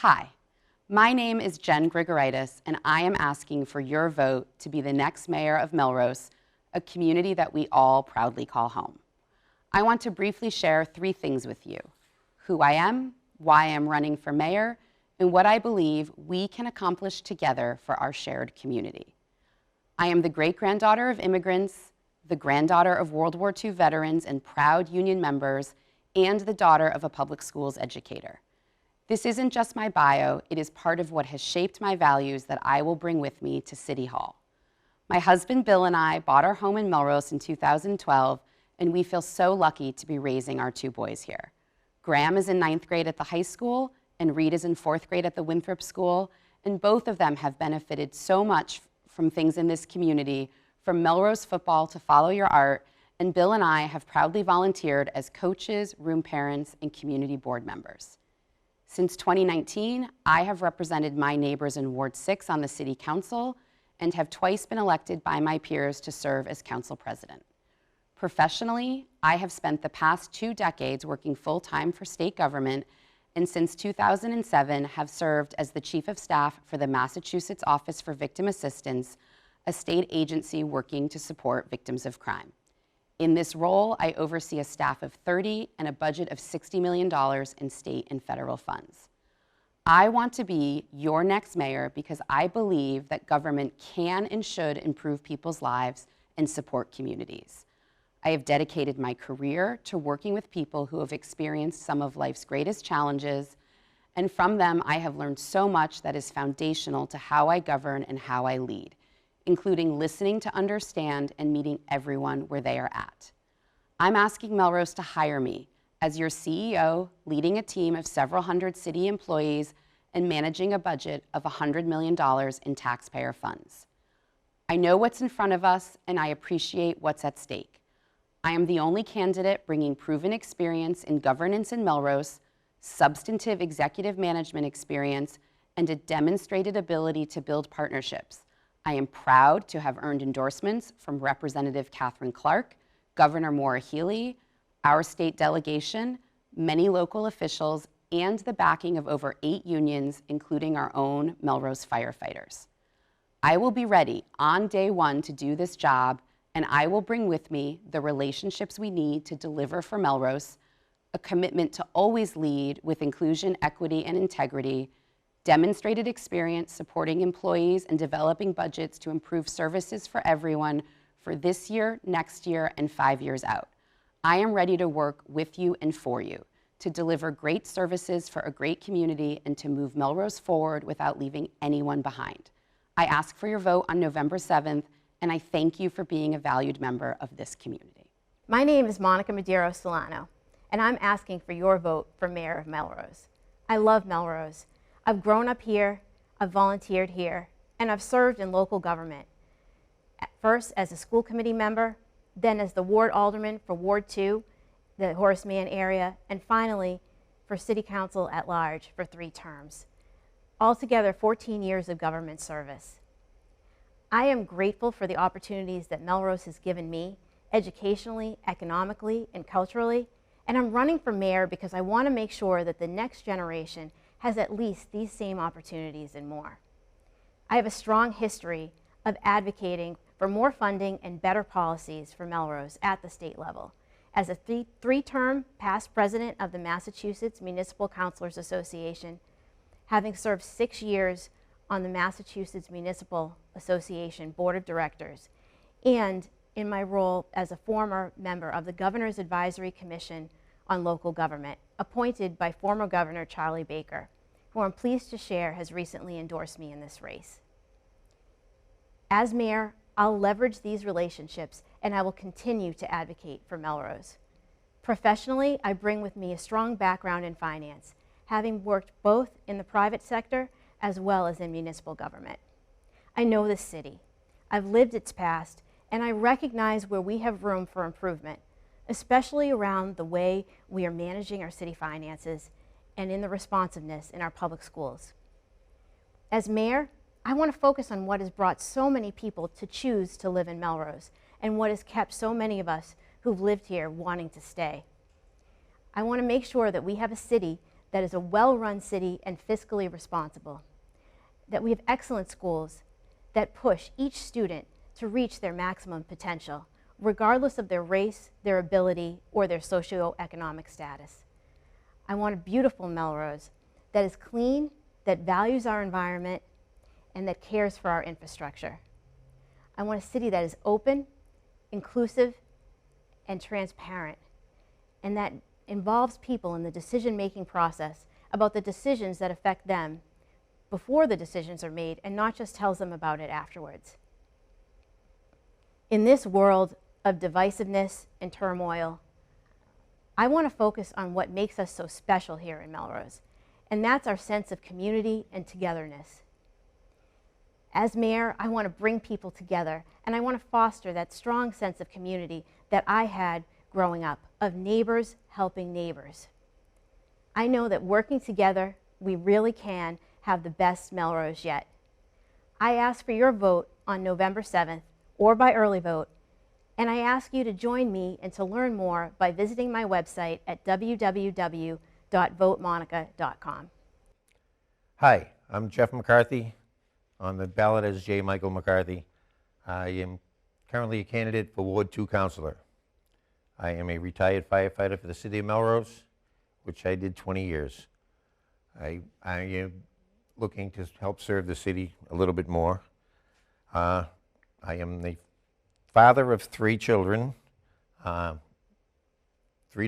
Hi, my name is Jen Gregorius, and I am asking for your vote to be the next mayor of Melrose, a community that we all proudly call home. I want to briefly share 3 things with you: who I am, why I am running for mayor, and what I believe we can accomplish together for our shared community. I am the great-granddaughter of immigrants, the granddaughter of World War II veterans and proud union members, and the daughter of a public schools educator. This isn't just my bio, it is part of what has shaped my values that I will bring with me to City Hall. My husband Bill and I bought our home in Melrose in 2012, and we feel so lucky to be raising our 2 boys here. Graham is in 9th grade at the high school, and Reed is in 4th grade at the Winthrop School, and both of them have benefited so much from things in this community, from Melrose football to Follow Your Art, and Bill and I have proudly volunteered as coaches, room parents, and community board members. Since 2019, I have represented my neighbors in Ward 6 on the City Council and have twice been elected by my peers to serve as council president. Professionally, I have spent the past 2 decades working full-time for state government, and since 2007 have served as the Chief of Staff for the Massachusetts Office for Victim Assistance, a state agency working to support victims of crime. In this role, I oversee a staff of 30 and a budget of $60 million in state and federal funds. I want to be your next mayor because I believe that government can and should improve people's lives and support communities. I have dedicated my career to working with people who have experienced some of life's greatest challenges, and from them I have learned so much that is foundational to how I govern and how I lead, including listening to understand and meeting everyone where they are at. I'm asking Melrose to hire me as your CEO, leading a team of several hundred city employees and managing a budget of $100 million in taxpayer funds. I know what's in front of us, and I appreciate what's at stake. I am the only candidate bringing proven experience in governance in Melrose, substantive executive management experience, and a demonstrated ability to build partnerships. I am proud to have earned endorsements from Representative Catherine Clark, Governor Maura Healey, our state delegation, many local officials, and the backing of over 8 unions, including our own Melrose firefighters. I will be ready on day 1 to do this job, and I will bring with me the relationships we need to deliver for Melrose, a commitment to always lead with inclusion, equity, and integrity, demonstrated experience supporting employees and developing budgets to improve services for everyone for this year, next year, and 5 years out. I am ready to work with you and for you to deliver great services for a great community and to move Melrose forward without leaving anyone behind. I ask for your vote on November 7th, and I thank you for being a valued member of this community. My name is Monica Solano, and I'm asking for your vote for Mayor of Melrose. I love Melrose. I've grown up here, I've volunteered here, and I've served in local government. At first as a school committee member, then as the ward alderman for Ward 2, the Horace Mann area, and finally for City Council at large for 3 terms. Altogether 14 years of government service. I am grateful for the opportunities that Melrose has given me, educationally, economically, and culturally, and I'm running for mayor because I want to make sure that the next generation has at least these same opportunities and more. I have a strong history of advocating for more funding and better policies for Melrose at the state level. As a 3-term past president of the Massachusetts Municipal Councilors Association, having served 6 years on the Massachusetts Municipal Association Board of Directors, and in my role as a former member of the Governor's Advisory Commission on Local Government, appointed by former Governor Charlie Baker, who I'm pleased to share has recently endorsed me in this race. As mayor, I'll leverage these relationships and I will continue to advocate for Melrose. Professionally, I bring with me a strong background in finance, having worked both in the private sector as well as in municipal government. I know this city. I've lived its past, and I recognize where we have room for improvement, especially around the way we are managing our city finances and in the responsiveness in our public schools. As mayor, I want to focus on what has brought so many people to choose to live in Melrose and what has kept so many of us who've lived here wanting to stay. I want to make sure that we have a city that is a well-run city and fiscally responsible, that we have excellent schools that push each student to reach their maximum potential, regardless of their race, their ability, or their socioeconomic status. I want a beautiful Melrose that is clean, that values our environment, and that cares for our infrastructure. I want a city that is open, inclusive, and transparent, and that involves people in the decision-making process about the decisions that affect them before the decisions are made, and not just tells them about it afterwards. In this world of divisiveness and turmoil, I want to focus on what makes us so special here in Melrose, and that's our sense of community and togetherness. As mayor, I want to bring people together, and I want to foster that strong sense of community that I had growing up, of neighbors helping neighbors. I know that working together, we really can have the best Melrose yet. I ask for your vote on November 7th, or by early vote, and I ask you to join me and to learn more by visiting my website at www.votemonica.com. Hi, I'm Jeff McCarthy. On the ballot as J. Michael McCarthy. I am currently a candidate for Ward 2 Councilor. I am a retired firefighter for the city of Melrose, which I did 20 years. I am looking to help serve the city a little bit more. I am the father of 3 children, 3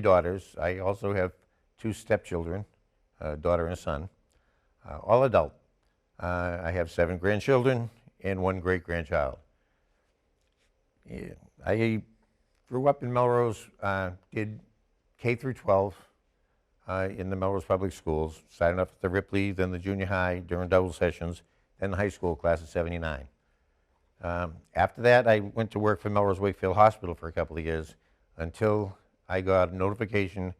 daughters. I also have 2 stepchildren, a daughter and a son, all adult. I have 7 grandchildren and 1 great-grandchild. Yeah, I grew up in Melrose, did K through 12 in the Melrose Public Schools, started off at the Ripley, then the junior high during double sessions, then the high school class of '79. After that, I went to work for Melrose Wakefield Hospital for a couple of years until I got a notification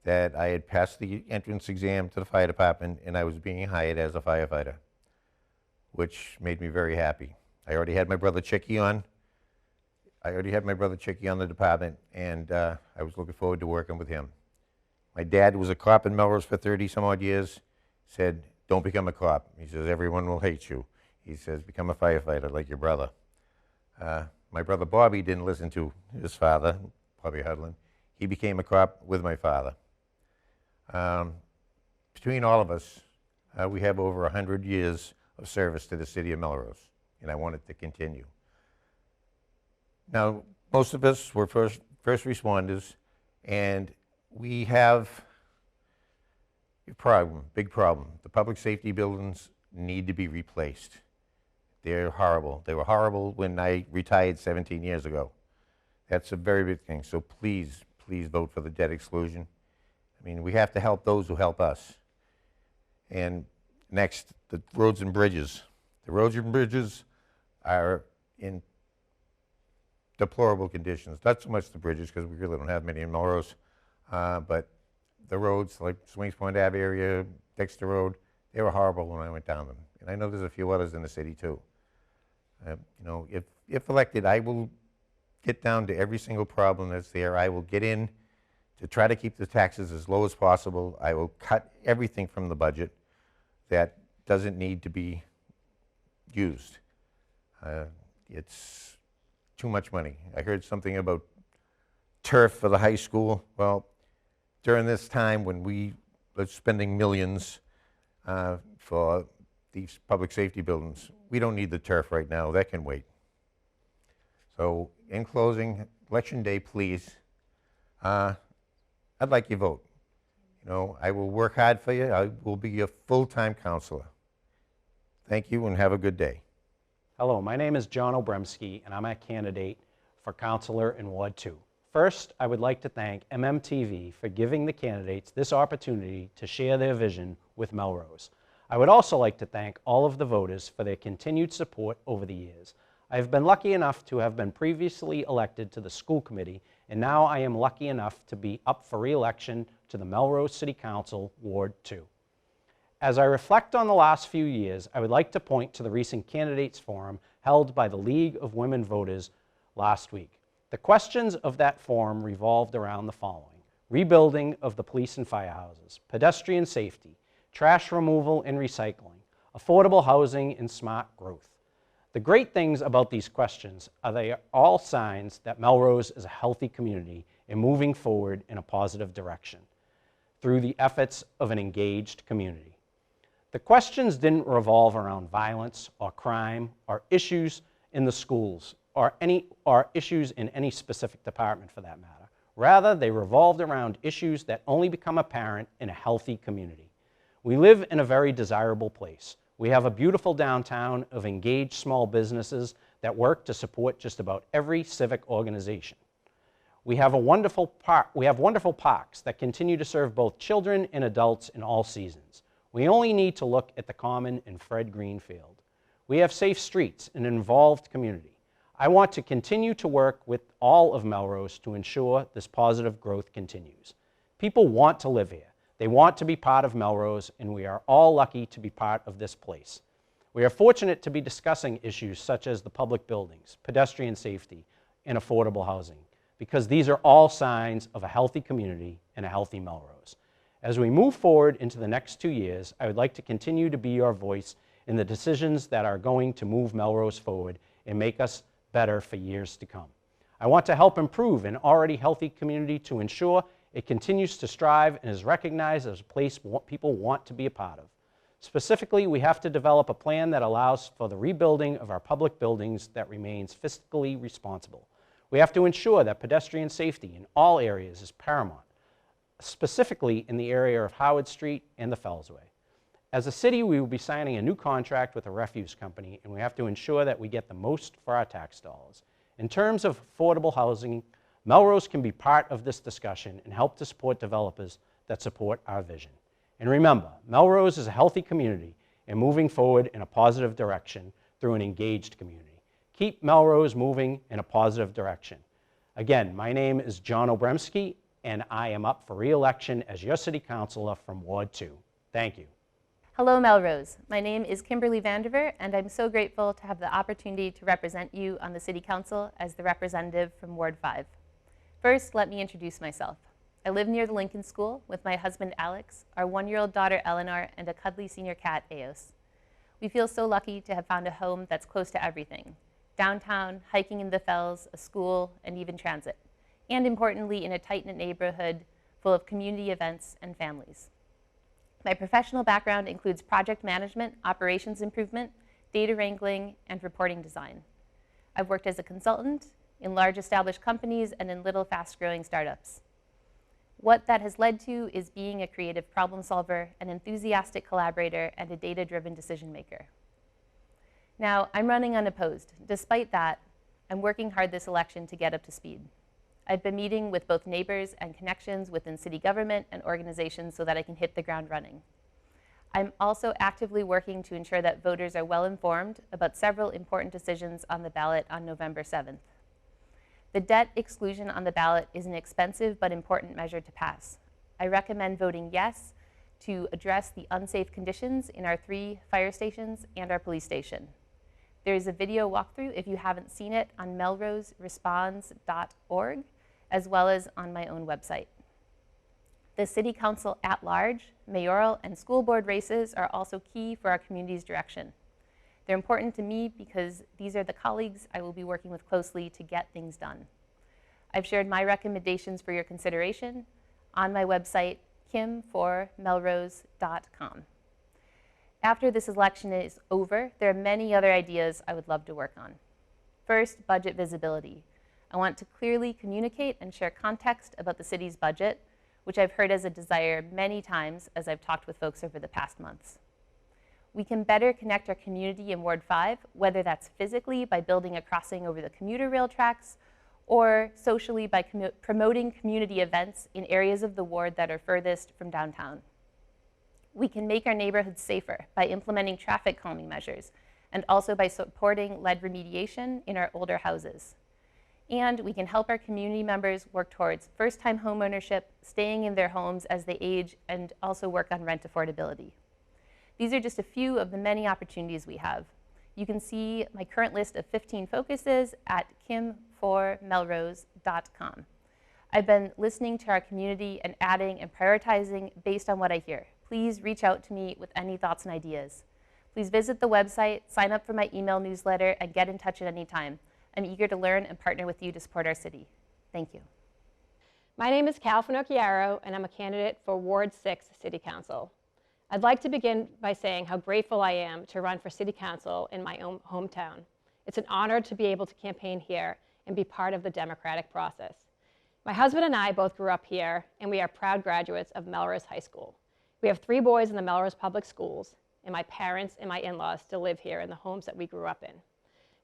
that I had passed the entrance exam to the fire department and I was being hired as a firefighter, which made me very happy. I already had my brother Chicky on. The department, and I was looking forward to working with him. My dad was a cop in Melrose for 30 some odd years, said, don't become a cop. He says, everyone will hate you. He says, become a firefighter like your brother. My brother Bobby didn't listen to his father, Bobby Hudlin. He became a cop with my father. Between all of us, we have over 100 years of service to the city of Melrose, and I want it to continue. Now, most of us were first responders, and we have a problem, big problem. The public safety buildings need to be replaced. They're horrible. They were horrible when I retired 17 years ago. That's a very big thing, so please, please vote for the debt exclusion. I mean, we have to help those who help us. And next, the roads and bridges. The roads and bridges are in deplorable conditions. Not so much the bridges, because we really don't have many in Melrose, but the roads like Swings Point Ave area, Dexter Road, they were horrible when I went down them. And I know there's a few others in the city too. You know, if elected, I will get down to every single problem that's there. I will get in to try to keep the taxes as low as possible. I will cut everything from the budget that doesn't need to be used. It's too much money. I heard something about turf for the high school. Well, during this time when we were spending millions for these public safety buildings, we don't need the turf right now. That can wait. So in closing, election day, please, I'd like your vote. You know, I will work hard for you. I will be a full-time counselor. Thank you and have a good day. Hello, my name is John Obremski, and I'm a candidate for councilor in Ward 2. First, I would like to thank MMTV for giving the candidates this opportunity to share their vision with Melrose. I would also like to thank all of the voters for their continued support over the years. I have been lucky enough to have been previously elected to the school committee, and now I am lucky enough to be up for re-election to the Melrose City Council, Ward 2. As I reflect on the last few years, I would like to point to the recent candidates forum held by the League of Women Voters last week. The questions of that forum revolved around the following. rebuilding of the police and firehouses, pedestrian safety, trash removal and recycling, affordable housing, and smart growth. The great things about these questions are they are all signs that Melrose is a healthy community and moving forward in a positive direction through the efforts of an engaged community. The questions didn't revolve around violence or crime or issues in the schools or issues in any specific department for that matter. Rather, they revolved around issues that only become apparent in a healthy community. We live in a very desirable place. We have a beautiful downtown of engaged small businesses that work to support just about every civic organization. We have wonderful parks that continue to serve both children and adults in all seasons. We only need to look at the Common and Fred Green Field. We have safe streets and an involved community. I want to continue to work with all of Melrose to ensure this positive growth continues. People want to live here. They want to be part of Melrose, and we are all lucky to be part of this place. We are fortunate to be discussing issues such as the public buildings, pedestrian safety, and affordable housing, because these are all signs of a healthy community and a healthy Melrose. As we move forward into the next 2 years, I would like to continue to be your voice in the decisions that are going to move Melrose forward and make us better for years to come. I want to help improve an already healthy community to ensure it continues to strive and is recognized as a place people want to be a part of. Specifically, we have to develop a plan that allows for the rebuilding of our public buildings that remains fiscally responsible. We have to ensure that pedestrian safety in all areas is paramount, specifically in the area of Howard Street and the Fellsway. As a city, we will be signing a new contract with a refuse company, and we have to ensure that we get the most for our tax dollars. In terms of affordable housing, Melrose can be part of this discussion and help to support developers that support our vision. And remember, Melrose is a healthy community and moving forward in a positive direction through an engaged community. Keep Melrose moving in a positive direction. Again, my name is John Obremski, and I am up for re-election as your city councilor from Ward 2. Thank you. Hello, Melrose. My name is Kimberly Vander, and I'm so grateful to have the opportunity to represent you on the City Council as the representative from Ward 5. First, let me introduce myself. I live near the Lincoln School with my husband, Alex, our 1-year-old daughter, Eleanor, and a cuddly senior cat, Eos. We feel so lucky to have found a home that's close to everything: downtown, hiking in the fells, a school, and even transit. And importantly, in a tight-knit neighborhood full of community events and families. My professional background includes project management, operations improvement, data wrangling, and reporting design. I've worked as a consultant in large established companies and in little fast-growing startups. What that has led to is being a creative problem solver, an enthusiastic collaborator, and a data-driven decision maker. Now, I'm running unopposed. Despite that, I'm working hard this election to get up to speed. I've been meeting with both neighbors and connections within city government and organizations so that I can hit the ground running. I'm also actively working to ensure that voters are well informed about several important decisions on the ballot on November 7th. The debt exclusion on the ballot is an expensive but important measure to pass. I recommend voting yes to address the unsafe conditions in our 3 fire stations and our police station. There is a video walkthrough, if you haven't seen it, on melroseresponds.org, as well as on my own website. The City Council at large, mayoral, and school board races are also key for our community's direction. They're important to me because these are the colleagues I will be working with closely to get things done. I've shared my recommendations for your consideration on my website, kim4melrose.com. After this election is over, there are many other ideas I would love to work on. First, budget visibility. I want to clearly communicate and share context about the city's budget, which I've heard as a desire many times as I've talked with folks over the past months. We can better connect our community in Ward 5, whether that's physically by building a crossing over the commuter rail tracks, or socially by promoting community events in areas of the ward that are furthest from downtown. We can make our neighborhoods safer by implementing traffic calming measures, and also by supporting lead remediation in our older houses. And we can help our community members work towards first-time homeownership, staying in their homes as they age, and also work on rent affordability. These are just a few of the many opportunities we have. You can see my current list of 15 focuses at kim4melrose.com. I've been listening to our community and adding and prioritizing based on what I hear. Please reach out to me with any thoughts and ideas. Please visit the website, sign up for my email newsletter, and get in touch at any time. I'm eager to learn and partner with you to support our city. Thank you. My name is Caloiaro, and I'm a candidate for Ward 6 City Council. I'd like to begin by saying how grateful I am to run for City Council in my own hometown. It's an honor to be able to campaign here and be part of the democratic process. My husband and I both grew up here, and we are proud graduates of Melrose High School. We have 3 boys in the Melrose Public Schools, and my parents and my in-laws still live here in the homes that we grew up in.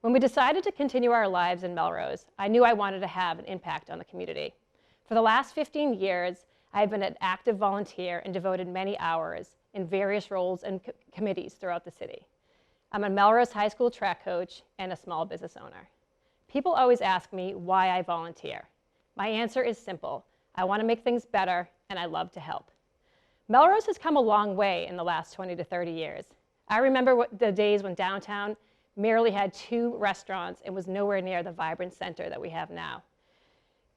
When we decided to continue our lives in Melrose, I knew I wanted to have an impact on the community. For the last 15 years, I have been an active volunteer and devoted many hours in various roles and committees throughout the city. I'm a Melrose High School track coach and a small business owner. People always ask me why I volunteer. My answer is simple. I want to make things better, and I love to help. Melrose has come a long way in the last 20 to 30 years. I remember the days when downtown merely had 2 restaurants and was nowhere near the vibrant center that we have now.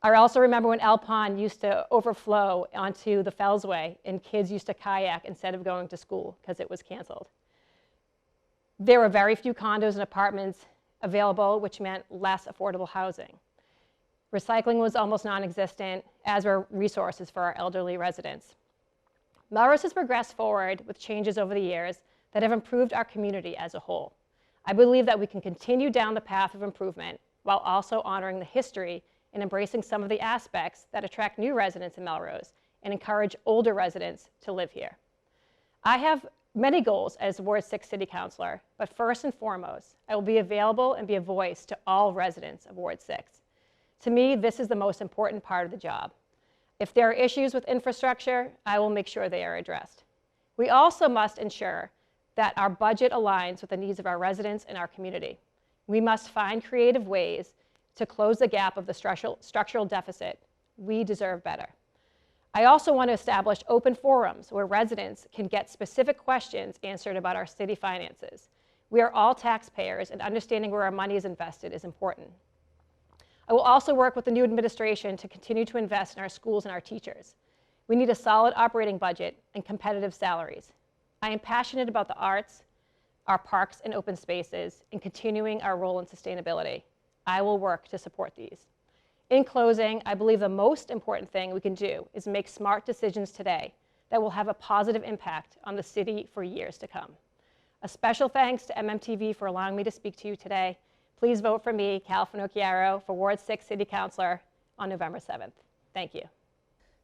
I also remember when El Pond used to overflow onto the Fellsway and kids used to kayak instead of going to school because it was canceled. There were very few condos and apartments available, which meant less affordable housing. Recycling was almost non-existent, as were resources for our elderly residents. Melrose has progressed forward with changes over the years that have improved our community as a whole. I believe that we can continue down the path of improvement while also honoring the history and embracing some of the aspects that attract new residents in Melrose and encourage older residents to live here. I have many goals as Ward 6 City Councilor, but first and foremost, I will be available and be a voice to all residents of Ward 6. To me, this is the most important part of the job. If there are issues with infrastructure, I will make sure they are addressed. We also must ensure that our budget aligns with the needs of our residents and our community. We must find creative ways to close the gap of the structural deficit. We deserve better. I also want to establish open forums where residents can get specific questions answered about our city finances. We are all taxpayers, and understanding where our money is invested is important. I will also work with the new administration to continue to invest in our schools and our teachers. We need a solid operating budget and competitive salaries. I am passionate about the arts, our parks and open spaces, and continuing our role in sustainability. I will work to support these. In closing, I believe the most important thing we can do is make smart decisions today that will have a positive impact on the city for years to come. A special thanks to MMTV for allowing me to speak to you today. Please vote for me, Caloiaro, for Ward 6 City Councilor on November 7th. Thank you.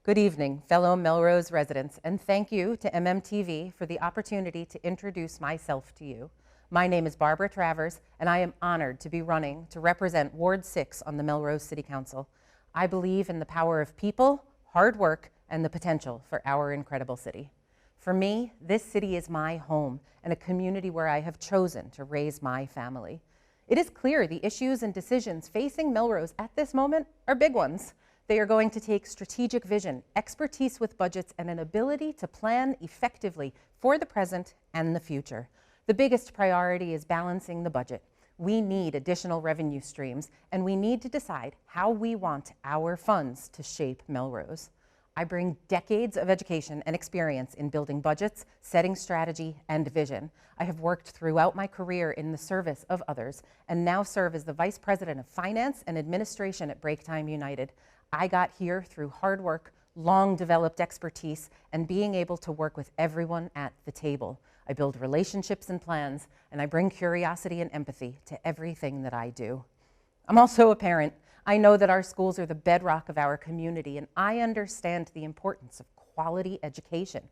Good evening, fellow Melrose residents, and thank you to MMTV for the opportunity to introduce myself to you. My name is Barbara Travers, and I am honored to be running to represent Ward 6 on the Melrose City Council. I believe in the power of people, hard work, and the potential for our incredible city. For me, this city is my home and a community where I have chosen to raise my family. It is clear the issues and decisions facing Melrose at this moment are big ones. They are going to take strategic vision, expertise with budgets, and an ability to plan effectively for the present and the future. The biggest priority is balancing the budget. We need additional revenue streams, and we need to decide how we want our funds to shape Melrose. I bring decades of education and experience in building budgets, setting strategy, and vision. I have worked throughout my career in the service of others and now serve as the Vice President of Finance and Administration at Break Time United. I got here through hard work, long developed expertise, and being able to work with everyone at the table. I build relationships and plans, and I bring curiosity and empathy to everything that I do. I'm also a parent. I know that our schools are the bedrock of our community, and I understand the importance of quality education.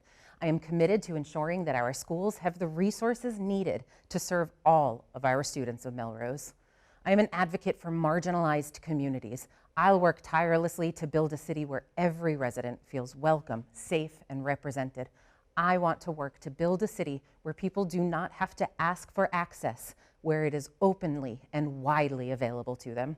I am committed to ensuring that our schools have the resources needed to serve all of our students of Melrose. I am an advocate for marginalized communities. I'll work tirelessly to build a city where every resident feels welcome, safe, and represented. I want to work to build a city where people do not have to ask for access, where it is openly and widely available to them.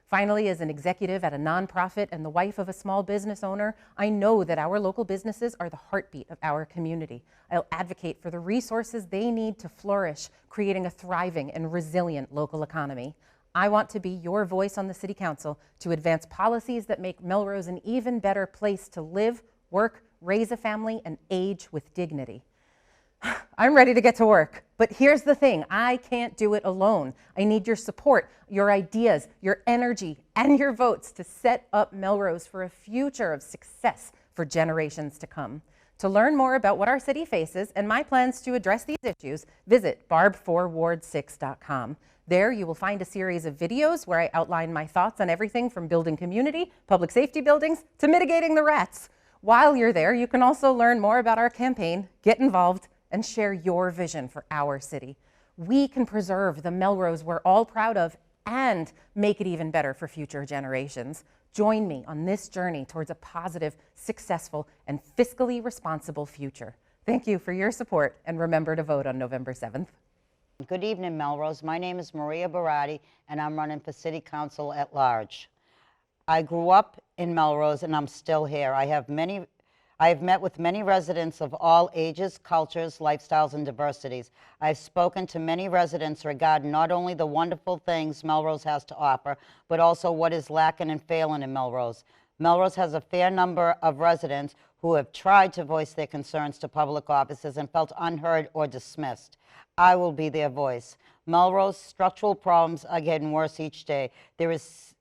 Finally, as an executive at a nonprofit and the wife of a small business owner, I know that our local businesses are the heartbeat of our community. I'll advocate for the resources they need to flourish, creating a thriving and resilient local economy. I want to be your voice on the City Council to advance policies that make Melrose an even better place to live, work, raise a family, and age with dignity. I'm ready to get to work, but here's the thing, I can't do it alone. I need your support, your ideas, your energy, and your votes to set up Melrose for a future of success for generations to come. To learn more about what our city faces and my plans to address these issues, visit barb4ward6.com. There you will find a series of videos where I outline my thoughts on everything from building community, public safety buildings, to mitigating the rats. While you're there, you can also learn more about our campaign, get involved, and share your vision for our city. We can preserve the Melrose we're all proud of and make it even better for future generations. Join me on this journey towards a positive, successful, and fiscally responsible future. Thank you for your support, and remember to vote on November 7th. Good evening, Melrose. My name is Maria Barate, and I'm running for City Council at large. I grew up in Melrose, and I'm still here. I have met with many residents of all ages, cultures, lifestyles, and diversities. I've spoken to many residents regarding not only the wonderful things Melrose has to offer, but also what is lacking and failing in Melrose. Melrose has a fair number of residents who have tried to voice their concerns to public offices and felt unheard or dismissed. I will be their voice. Melrose structural problems are getting worse each day. There is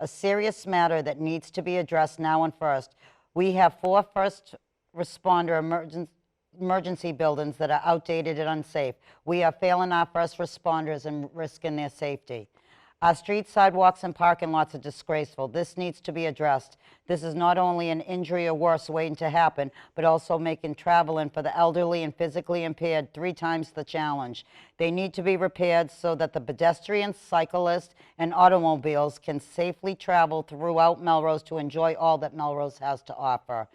a serious matter that needs to be addressed now and first. We have 4 first responder emergency buildings that are outdated and unsafe. We are failing our first responders and risking their safety. Our streets, sidewalks, and parking lots are disgraceful. This needs to be addressed. This is not only an injury or worse waiting to happen, but also making traveling for the elderly and physically impaired 3 times the challenge. They need to be repaired so that the pedestrians, cyclists, and automobiles can safely travel throughout Melrose to enjoy all that Melrose has to offer.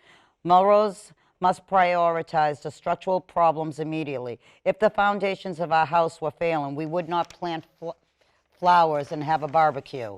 Melrose must prioritize the structural problems immediately. If the foundations of our house were failing, we would not plant flowers and have a barbecue.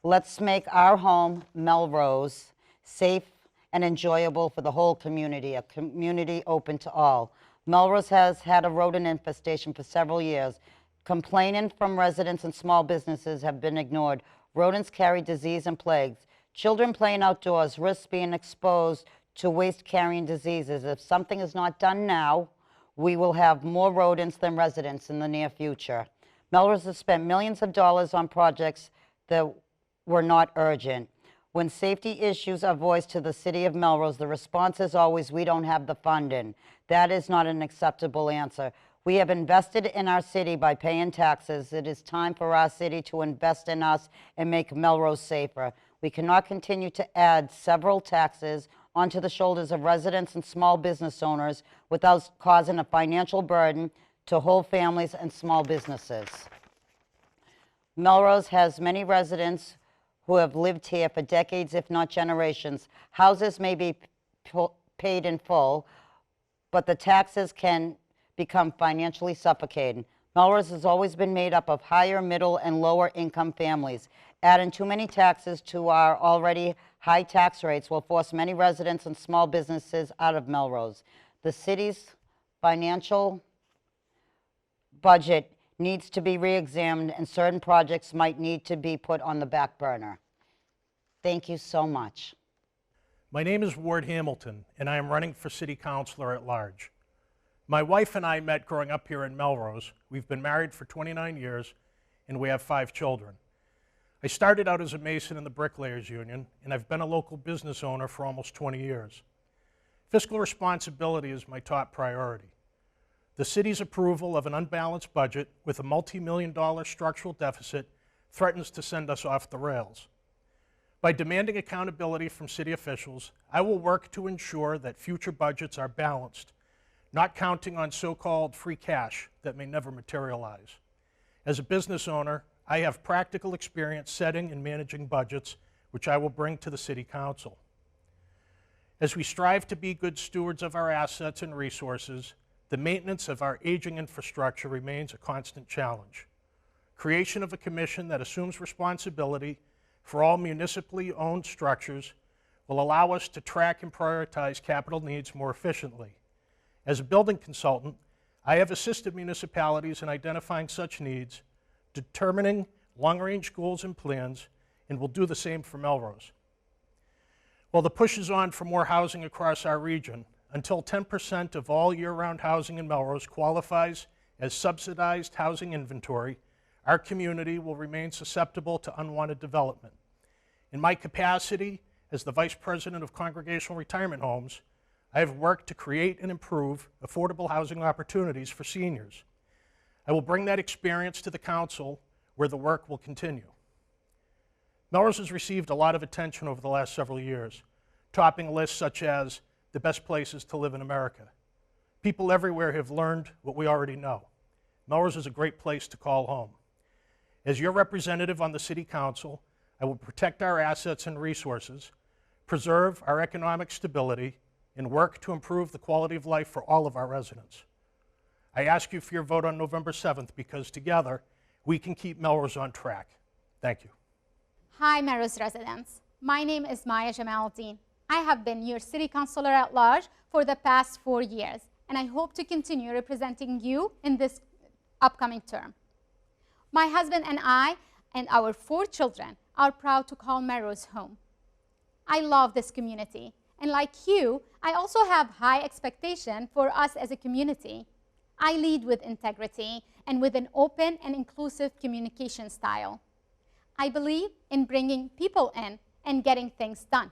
Let's make our home, Melrose, safe and enjoyable for the whole community, a community open to all. Melrose has had a rodent infestation for several years. Complaining from residents and small businesses have been ignored. Rodents carry disease and plagues. Children playing outdoors risk being exposed to waste-carrying diseases. If something is not done now, we will have more rodents than residents in the near future. Melrose has spent millions of dollars on projects that were not urgent. When safety issues are voiced to the City of Melrose, the response is always, we don't have the funding. That is not an acceptable answer. We have invested in our city by paying taxes. It is time for our city to invest in us and make Melrose safer. We cannot continue to add several taxes onto the shoulders of residents and small business owners without causing a financial burden to whole families and small businesses. Melrose has many residents who have lived here for decades, if not generations. Houses may be paid in full, but the taxes can become financially suffocating. Melrose has always been made up of higher, middle, and lower income families. Adding too many taxes to our already high tax rates will force many residents and small businesses out of Melrose. The city's financial budget needs to be re-examined, and certain projects might need to be put on the back burner. Thank you so much. My name is Ward Hamilton, and I am running for City Councilor at large. My wife and I met growing up here in Melrose. We've been married for 29 years, and we have 5 children. I started out as a mason in the Bricklayers Union, and I've been a local business owner for almost 20 years. Fiscal responsibility is my top priority. The city's approval of an unbalanced budget with a multi-million-dollar structural deficit threatens to send us off the rails. By demanding accountability from city officials, I will work to ensure that future budgets are balanced, not counting on so-called free cash that may never materialize. As a business owner, I have practical experience setting and managing budgets, which I will bring to the City Council. As we strive to be good stewards of our assets and resources, the maintenance of our aging infrastructure remains a constant challenge. Creation of a commission that assumes responsibility for all municipally owned structures will allow us to track and prioritize capital needs more efficiently. As a building consultant, I have assisted municipalities in identifying such needs, determining long-range goals and plans, and will do the same for Melrose. While the push is on for more housing across our region, until 10% of all year-round housing in Melrose qualifies as subsidized housing inventory, our community will remain susceptible to unwanted development. In my capacity as the Vice President of Congregational Retirement Homes, I have worked to create and improve affordable housing opportunities for seniors. I will bring that experience to the council where the work will continue. Melrose has received a lot of attention over the last several years, topping lists such as the best places to live in America. People everywhere have learned what we already know. Melrose is a great place to call home. As your representative on the City Council, I will protect our assets and resources, preserve our economic stability, and work to improve the quality of life for all of our residents. I ask you for your vote on November 7th because together we can keep Melrose on track. Thank you. Hi, Melrose residents. My name is Maya Jamaleddine. I have been your City Councilor at Large for the past 4 years, and I hope to continue representing you in this upcoming term. My husband and I and our 4 children are proud to call Melrose home. I love this community, and like you, I also have high expectation for us as a community. I lead with integrity and with an open and inclusive communication style. I believe in bringing people in and getting things done.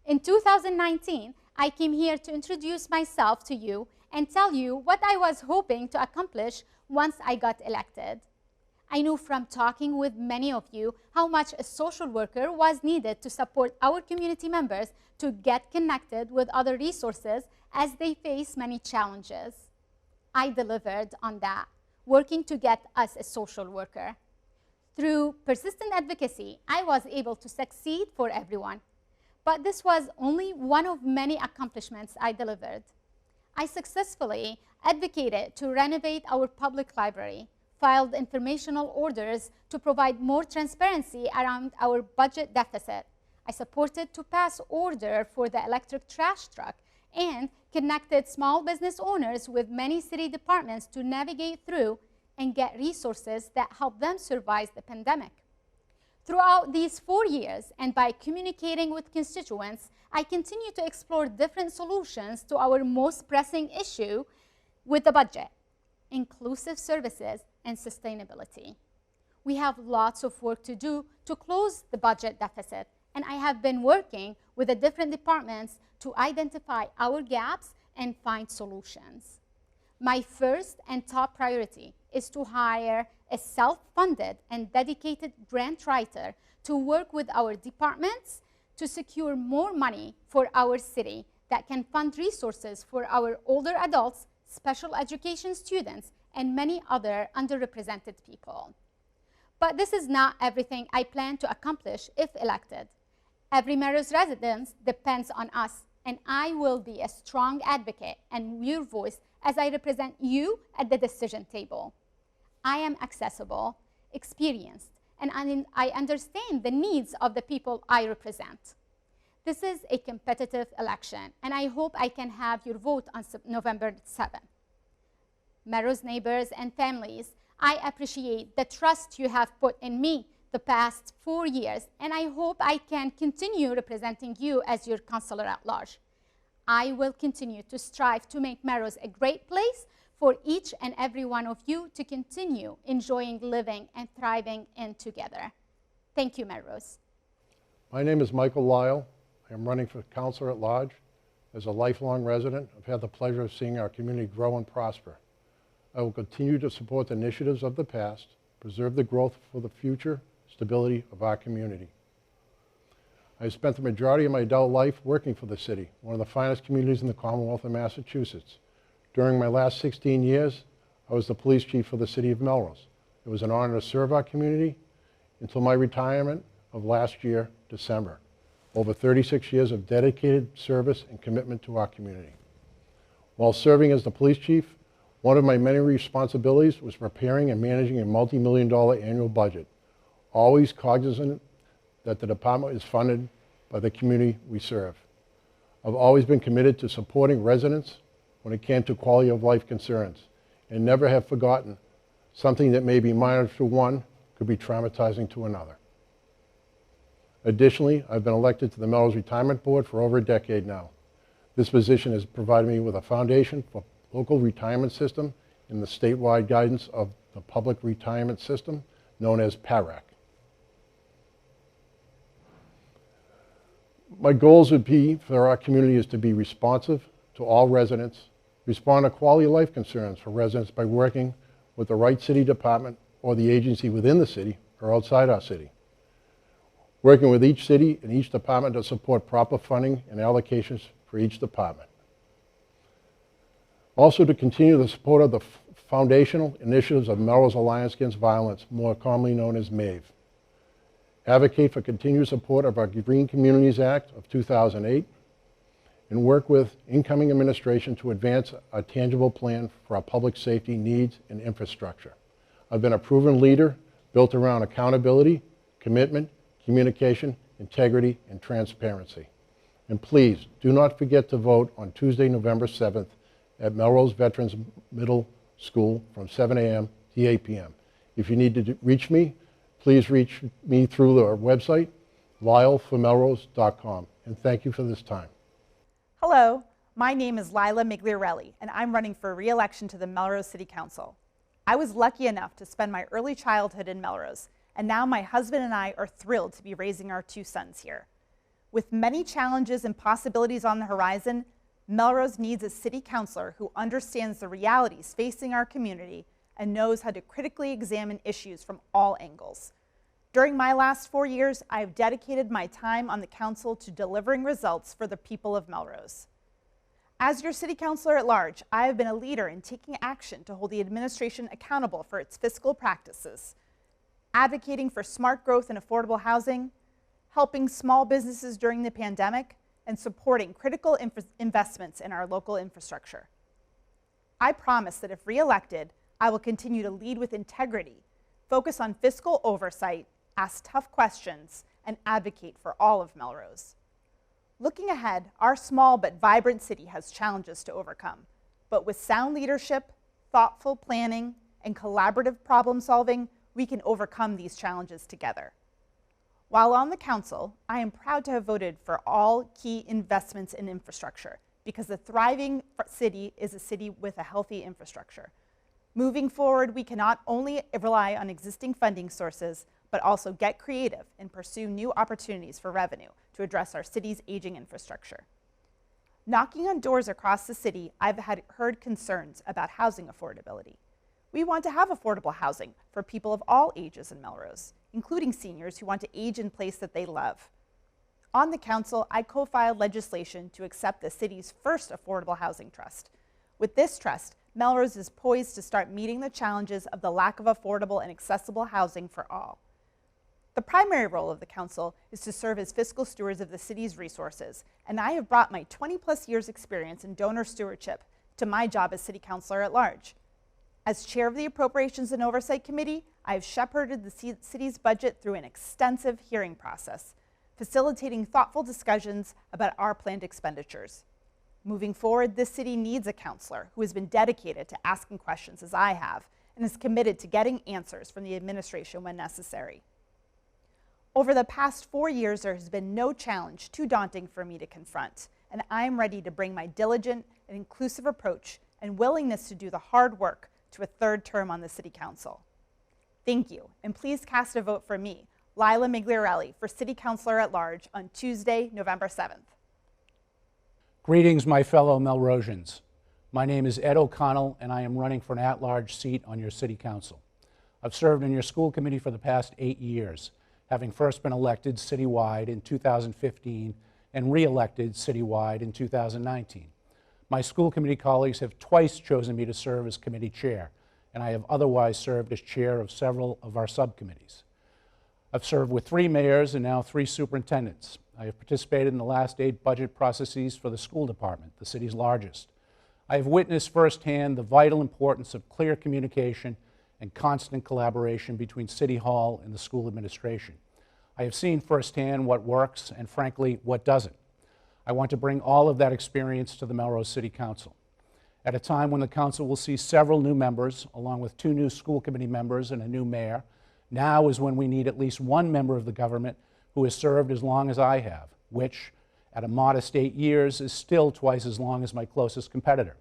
In 2019, I came here to introduce myself to you and tell you what I was hoping to accomplish once I got elected. I knew from talking with many of you how much a social worker was needed to support our community members to get connected with other resources as they face many challenges. I delivered on that, working to get us a social worker. Through persistent advocacy, I was able to succeed for everyone. But this was only one of many accomplishments I delivered. I successfully advocated to renovate our public library, filed informational orders to provide more transparency around our budget deficit. I supported to pass order for the electric trash truck and connected small business owners with many city departments to navigate through and get resources that help them survive the pandemic. Throughout these 4 years, and by communicating with constituents, I continue to explore different solutions to our most pressing issue with the budget: inclusive services and sustainability. We have lots of work to do to close the budget deficit, and I have been working with the different departments to identify our gaps and find solutions. My first and top priority is to hire a self-funded and dedicated grant writer to work with our departments to secure more money for our city that can fund resources for our older adults, special education students, and many other underrepresented people. But this is not everything I plan to accomplish if elected. Every Melrose resident depends on us, and I will be a strong advocate and your voice as I represent you at the decision table. I am accessible, experienced, and I understand the needs of the people I represent. This is a competitive election, and I hope I can have your vote on November 7th. Melrose neighbors and families, I appreciate the trust you have put in me the past 4 years, and I hope I can continue representing you as your councilor at large. I will continue to strive to make Melrose a great place for each and every one of you to continue enjoying living and thriving in together. Thank you, Melrose. My name is Michael Lyall. I am running for councilor at large. As a lifelong resident, I've had the pleasure of seeing our community grow and prosper. I will continue to support the initiatives of the past, preserve the growth for the future stability of our community. I have spent the majority of my adult life working for the city, one of the finest communities in the Commonwealth of Massachusetts. During my last 16 years, I was the police chief for the city of Melrose. It was an honor to serve our community until my retirement of last year, December. Over 36 years of dedicated service and commitment to our community. While serving as the police chief, one of my many responsibilities was preparing and managing a multi-million-dollar annual budget, always cognizant that the department is funded by the community we serve. I've always been committed to supporting residents when it came to quality of life concerns, and never have forgotten something that may be minor to one, could be traumatizing to another. Additionally, I've been elected to the Melrose Retirement Board for over a decade now. This position has provided me with a foundation for local retirement system in the statewide guidance of the public retirement system known as PARAC. My goals would be for our community is to be responsive to all residents, respond to quality of life concerns for residents by working with the right city department or the agency within the city or outside our city. Working with each city and each department to support proper funding and allocations for each department. Also to continue the support of the foundational initiatives of Melrose Alliance Against Violence, more commonly known as MAVE. Advocate for continued support of our Green Communities Act of 2008, and work with incoming administration to advance a tangible plan for our public safety needs and infrastructure. I've been a proven leader built around accountability, commitment, communication, integrity, and transparency. And please, do not forget to vote on Tuesday, November 7th at Melrose Veterans Middle School from 7 a.m. to 8 p.m. If you need to reach me, please reach me through our website, lyallformelrose.com. And thank you for this time. Hello, my name is Lyla Migliorelli, and I'm running for re-election to the Melrose City Council. I was lucky enough to spend my early childhood in Melrose, and now my husband and I are thrilled to be raising our 2 sons here. With many challenges and possibilities on the horizon, Melrose needs a city councilor who understands the realities facing our community and knows how to critically examine issues from all angles. During my last 4 years, I have dedicated my time on the council to delivering results for the people of Melrose. As your city councilor at large, I have been a leader in taking action to hold the administration accountable for its fiscal practices, advocating for smart growth and affordable housing, helping small businesses during the pandemic, and supporting critical investments in our local infrastructure. I promise that if re-elected, I will continue to lead with integrity, focus on fiscal oversight, ask tough questions, and advocate for all of Melrose. Looking ahead, our small but vibrant city has challenges to overcome, but with sound leadership, thoughtful planning, and collaborative problem solving, we can overcome these challenges together. While on the council, I am proud to have voted for all key investments in infrastructure because a thriving city is a city with a healthy infrastructure. Moving forward, we cannot only rely on existing funding sources, but also get creative and pursue new opportunities for revenue to address our city's aging infrastructure. Knocking on doors across the city, I've heard concerns about housing affordability. We want to have affordable housing for people of all ages in Melrose, including seniors who want to age in a place that they love. On the council, I co-filed legislation to accept the city's first affordable housing trust. With this trust, Melrose is poised to start meeting the challenges of the lack of affordable and accessible housing for all. The primary role of the council is to serve as fiscal stewards of the city's resources, and I have brought my 20+ years experience in donor stewardship to my job as city councilor at large. As chair of the Appropriations and Oversight Committee, I have shepherded the city's budget through an extensive hearing process, facilitating thoughtful discussions about our planned expenditures. Moving forward, this city needs a councilor who has been dedicated to asking questions as I have and is committed to getting answers from the administration when necessary. Over the past 4 years, there has been no challenge too daunting for me to confront, and I am ready to bring my diligent and inclusive approach and willingness to do the hard work to a 3rd term on the City Council. Thank you, and please cast a vote for me, Lyla Migliorelli, for City Councilor at Large on Tuesday, November 7th. Greetings, my fellow Melrosians. My name is Ed O'Connell, and I am running for an at-large seat on your City Council. I've served in your school committee for the past 8 years, having first been elected citywide in 2015 and re-elected citywide in 2019. My school committee colleagues have twice chosen me to serve as committee chair, and I have otherwise served as chair of several of our subcommittees. I've served with 3 mayors and now 3 superintendents. I have participated in the last 8 budget processes for the school department, the city's largest. I have witnessed firsthand the vital importance of clear communication and constant collaboration between City Hall and the school administration. I have seen firsthand what works and, frankly, what doesn't. I want to bring all of that experience to the Melrose City Council. At a time when the council will see several new members, along with 2 new school committee members and a new mayor, Now is when we need at least one member of the government who has served as long as I have, which, at a modest 8 years, is still twice as long as my closest competitor.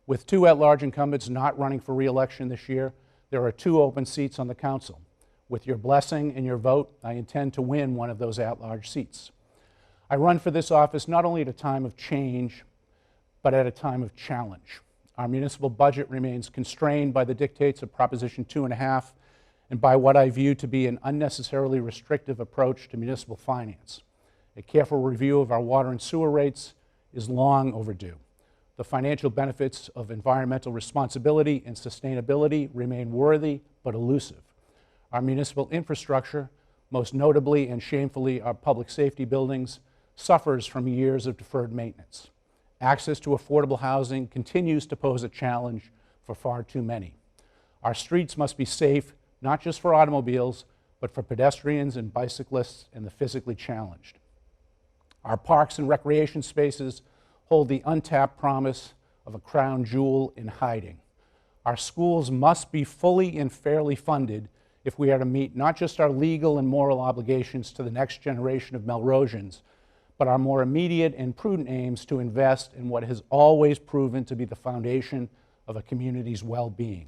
With 2 at-large incumbents not running for re-election this year, there are 2 open seats on the council. With your blessing and your vote, I intend to win one of those at-large seats. I run for this office not only at a time of change, but at a time of challenge. Our municipal budget remains constrained by the dictates of Proposition 2.5 and by what I view to be an unnecessarily restrictive approach to municipal finance. A careful review of our water and sewer rates is long overdue. The financial benefits of environmental responsibility and sustainability remain worthy but elusive. Our municipal infrastructure, most notably and shamefully our public safety buildings, suffers from years of deferred maintenance. Access to affordable housing continues to pose a challenge for far too many. Our streets must be safe, not just for automobiles, but for pedestrians and bicyclists and the physically challenged. Our parks and recreation spaces hold the untapped promise of a crown jewel in hiding. Our schools must be fully and fairly funded if we are to meet not just our legal and moral obligations to the next generation of Melrosians, but our more immediate and prudent aims to invest in what has always proven to be the foundation of a community's well-being.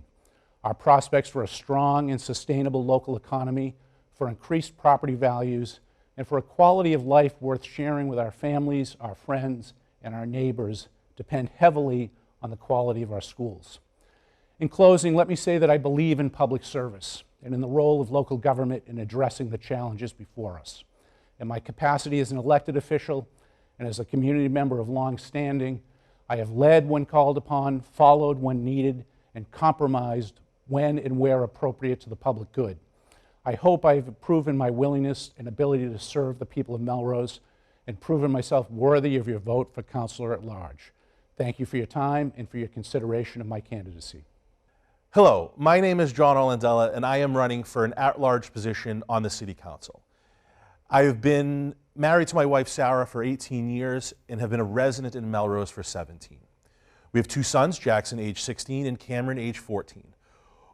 Our prospects for a strong and sustainable local economy, for increased property values, and for a quality of life worth sharing with our families, our friends, and our neighbors depend heavily on the quality of our schools. In closing, let me say that I believe in public service and in the role of local government in addressing the challenges before us. In my capacity as an elected official and as a community member of long standing, I have led when called upon, followed when needed, and compromised when and where appropriate to the public good. I hope I have proven my willingness and ability to serve the people of Melrose and proven myself worthy of your vote for Councilor at Large. Thank you for your time and for your consideration of my candidacy. Hello, my name is John Olandella, and I am running for an at-large position on the City Council. I have been married to my wife, Sarah, for 18 years and have been a resident in Melrose for 17. We have 2 sons, Jackson, age 16, and Cameron, age 14.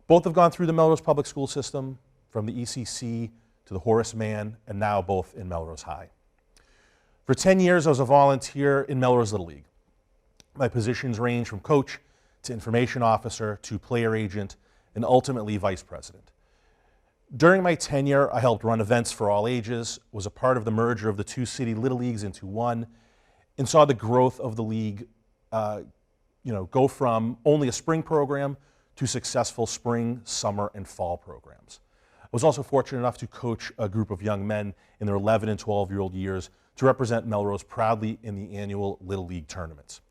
Both have gone through the Melrose public school system, from the ECC to the Horace Mann, and now both in Melrose High. For 10 years, I was a volunteer in Melrose Little League. My positions range from coach to information officer to player agent and ultimately vice president. During my tenure, I helped run events for all ages, was a part of the merger of the 2 city Little Leagues into one, and saw the growth of the league go from only a spring program to successful spring, summer, and fall programs. I was also fortunate enough to coach a group of young men in their 11 and 12-year-old years to represent Melrose proudly in the annual Little League tournaments.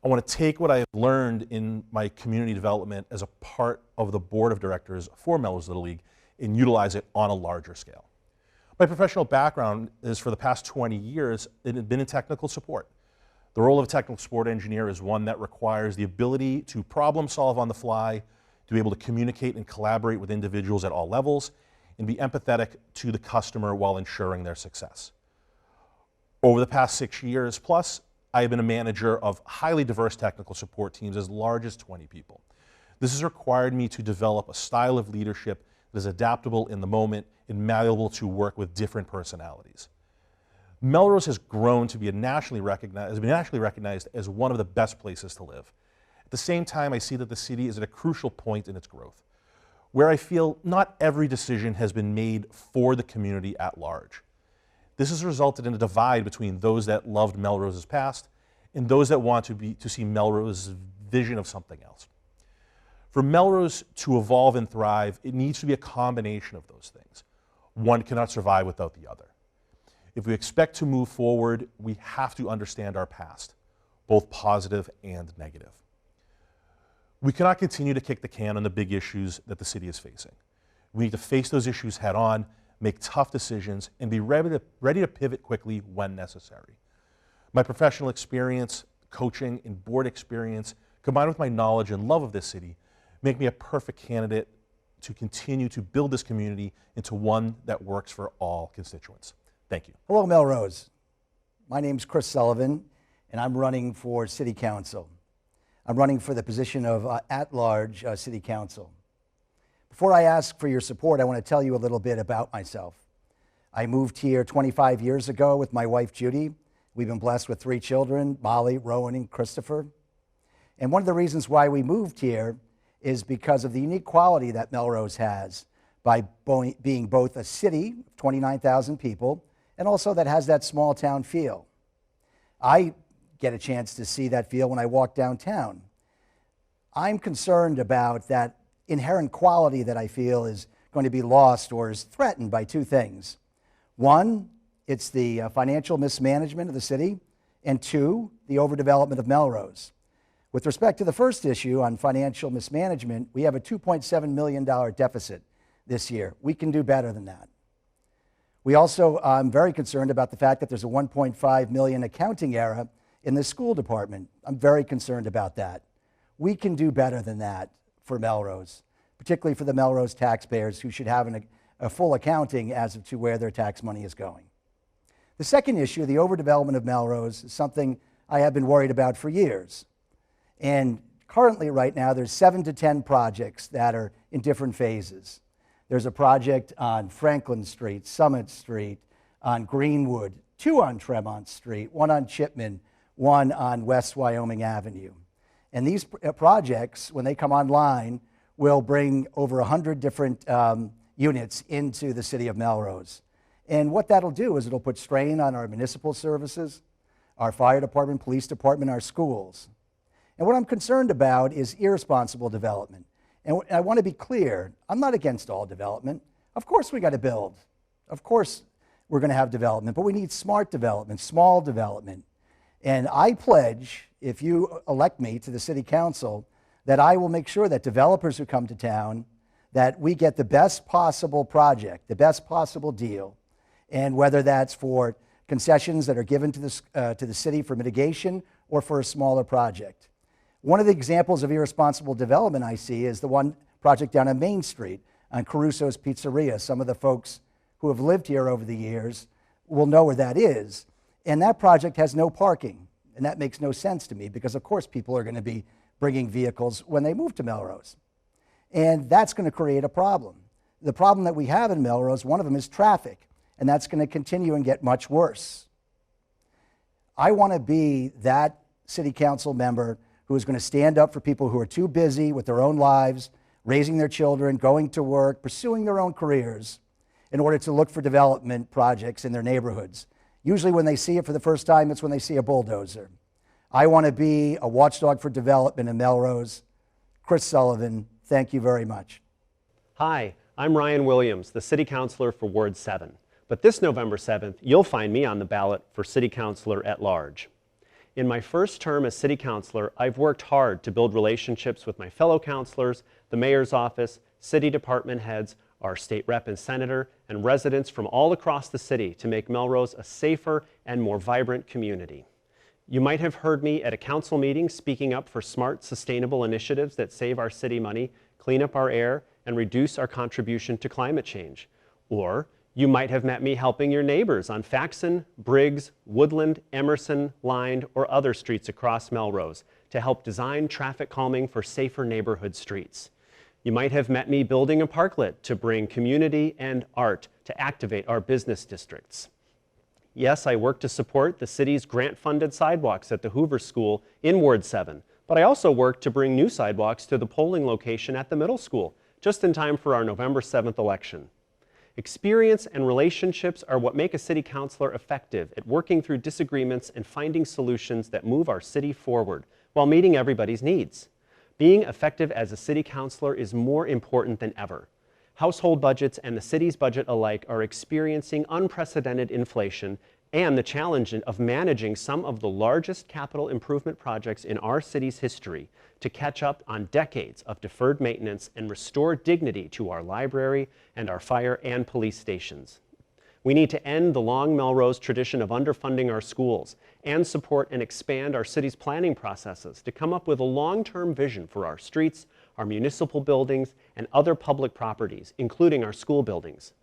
I want to take what I have learned in my community development as a part of the board of directors for Melrose Little League and utilize it on a larger scale. My professional background is, for the past 20 years, it has been in technical support. The role of a technical support engineer is one that requires the ability to problem solve on the fly, to be able to communicate and collaborate with individuals at all levels, and be empathetic to the customer while ensuring their success. Over the past 6 years plus, I have been a manager of highly diverse technical support teams as large as 20 people. This has required me to develop a style of leadership that is adaptable in the moment and malleable to work with different personalities. Melrose has grown to be nationally recognized as one of the best places to live. At the same time, I see that the city is at a crucial point in its growth, where I feel not every decision has been made for the community at large. This has resulted in a divide between those that loved Melrose's past and those that want to see Melrose's vision of something else. For Melrose to evolve and thrive, it needs to be a combination of those things. One cannot survive without the other. If we expect to move forward, we have to understand our past, both positive and negative. We cannot continue to kick the can on the big issues that the city is facing. We need to face those issues head on, make tough decisions, and be ready to pivot quickly when necessary. My professional experience, coaching, and board experience, combined with my knowledge and love of this city, make me a perfect candidate to continue to build this community into one that works for all constituents. Thank you. Hello, Melrose. My name's Chris Sullivan, and I'm running for City Council. I'm running for the position of at-large City Council. Before I ask for your support, I want to tell you a little bit about myself. I moved here 25 years ago with my wife, Judy. We've been blessed with 3 children, Molly, Rowan, and Christopher. And one of the reasons why we moved here is because of the unique quality that Melrose has by being both a city of 29,000 people and also that has that small town feel. I get a chance to see that feel when I walk downtown. I'm concerned about that inherent quality that I feel is going to be lost or is threatened by 2 things. One, it's the financial mismanagement of the city, and 2, the overdevelopment of Melrose. With respect to the first issue on financial mismanagement, we have a $2.7 million deficit this year. We can do better than that. We also, I'm very concerned about the fact that there's a $1.5 million accounting error in the school department. I'm very concerned about that. We can do better than that for Melrose, particularly for the Melrose taxpayers who should have a full accounting as to where their tax money is going. The second issue, the overdevelopment of Melrose, is something I have been worried about for years. And currently, right now, there's 7 to 10 projects that are in different phases. There's a project on Franklin Street, Summit Street, on Greenwood, 2 on Tremont Street, 1 on Chipman, 1 on West Wyoming Avenue. And these projects, when they come online, will bring over 100 different units into the city of Melrose. And what that'll do is it'll put strain on our municipal services, our fire department, police department, our schools. And what I'm concerned about is irresponsible development. And I want to be clear, I'm not against all development. Of course we got to build. Of course we're going to have development, but we need smart development, small development. And I pledge, if you elect me to the city council, that I will make sure that developers who come to town, that we get the best possible project, the best possible deal, and whether that's for concessions that are given to the city for mitigation or for a smaller project. One of the examples of irresponsible development I see is the one project down on Main Street on Caruso's Pizzeria. Some of the folks who have lived here over the years will know where that is. And that project has no parking. And that makes no sense to me because, of course, people are going to be bringing vehicles when they move to Melrose. And that's going to create a problem. The problem that we have in Melrose, one of them is traffic. And that's going to continue and get much worse. I want to be that city council member who is going to stand up for people who are too busy with their own lives, raising their children, going to work, pursuing their own careers in order to look for development projects in their neighborhoods. Usually when they see it for the first time, it's when they see a bulldozer. I want to be a watchdog for development in Melrose. Chris Sullivan, thank you very much. Hi, I'm Ryan Williams, the City Councilor for Ward 7. But this November 7th, you'll find me on the ballot for City Councilor at large. In my first term as City Councilor, I've worked hard to build relationships with my fellow councilors, the mayor's office, city department heads, our state rep and senator, and residents from all across the city to make Melrose a safer and more vibrant community. You might have heard me at a council meeting speaking up for smart, sustainable initiatives that save our city money, clean up our air, and reduce our contribution to climate change. Or you might have met me helping your neighbors on Faxon, Briggs, Woodland, Emerson, Lined, or other streets across Melrose to help design traffic calming for safer neighborhood streets. You might have met me building a parklet to bring community and art to activate our business districts. Yes, I work to support the city's grant-funded sidewalks at the Hoover School in Ward 7, but I also work to bring new sidewalks to the polling location at the middle school, just in time for our November 7th election. Experience and relationships are what make a city councilor effective at working through disagreements and finding solutions that move our city forward while meeting everybody's needs. Being effective as a city councilor is more important than ever. Household budgets and the city's budget alike are experiencing unprecedented inflation and the challenge of managing some of the largest capital improvement projects in our city's history to catch up on decades of deferred maintenance and restore dignity to our library and our fire and police stations. We need to end the long Melrose tradition of underfunding our schools and support and expand our city's planning processes to come up with a long-term vision for our streets, our municipal buildings, and other public properties, including our school buildings.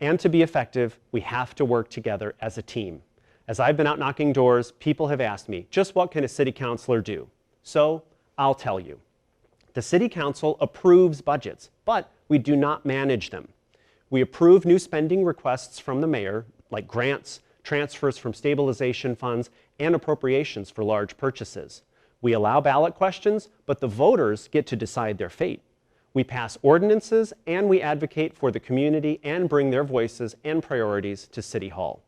And to be effective, we have to work together as a team. As I've been out knocking doors, people have asked me, just what can a city councilor do? So I'll tell you. The city council approves budgets, but We do not manage them. We approve new spending requests from the mayor, like grants, transfers from stabilization funds, and appropriations for large purchases. We allow ballot questions, but the voters get to decide their fate. We pass ordinances, and we advocate for the community and bring their voices and priorities to City Hall.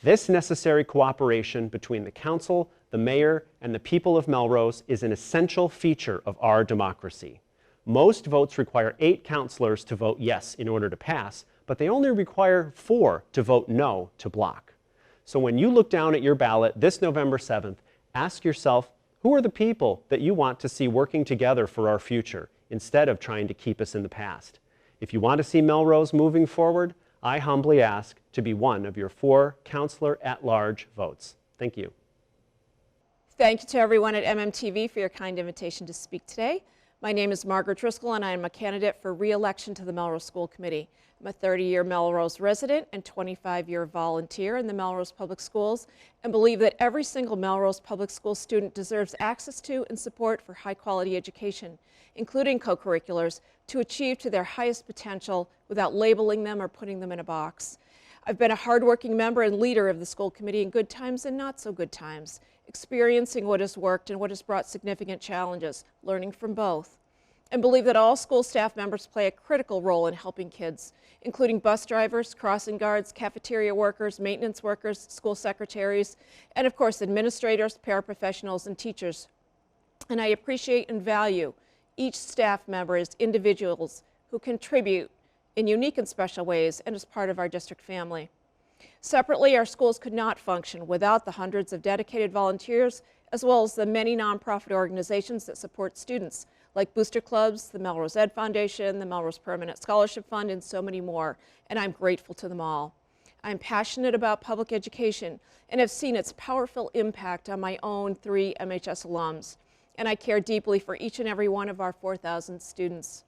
This necessary cooperation between the council, the mayor, and the people of Melrose is an essential feature of our democracy. Most votes require 8 councilors to vote yes in order to pass, but they only require 4 to vote no to block. So when you look down at your ballot this November 7th, ask yourself, who are the people that you want to see working together for our future instead of trying to keep us in the past? If you want to see Melrose moving forward, I humbly ask to be one of your 4 councilor at-large votes. Thank you. Thank you to everyone at MMTV for your kind invitation to speak today. My name is Margaret Driscoll, and I am a candidate for re-election to the Melrose School Committee. I'm a 30-year Melrose resident and 25-year volunteer in the Melrose Public Schools, and believe that every single Melrose Public School student deserves access to and support for high-quality education, including co-curriculars, to achieve to their highest potential without labeling them or putting them in a box. I've been a hardworking member and leader of the school committee in good times and not so good times, experiencing what has worked and what has brought significant challenges, learning from both, and believe that all school staff members play a critical role in helping kids, including bus drivers, crossing guards, cafeteria workers, maintenance workers, school secretaries, and of course administrators, paraprofessionals, and teachers. And I appreciate and value each staff member as individuals who contribute in unique and special ways and as part of our district family. Separately, our schools could not function without the hundreds of dedicated volunteers, as well as the many nonprofit organizations that support students, like Booster Clubs, the Melrose Ed Foundation, the Melrose Permanent Scholarship Fund, and so many more, and I'm grateful to them all. I'm passionate about public education and have seen its powerful impact on my own 3 MHS alums, and I care deeply for each and every one of our 4,000 students.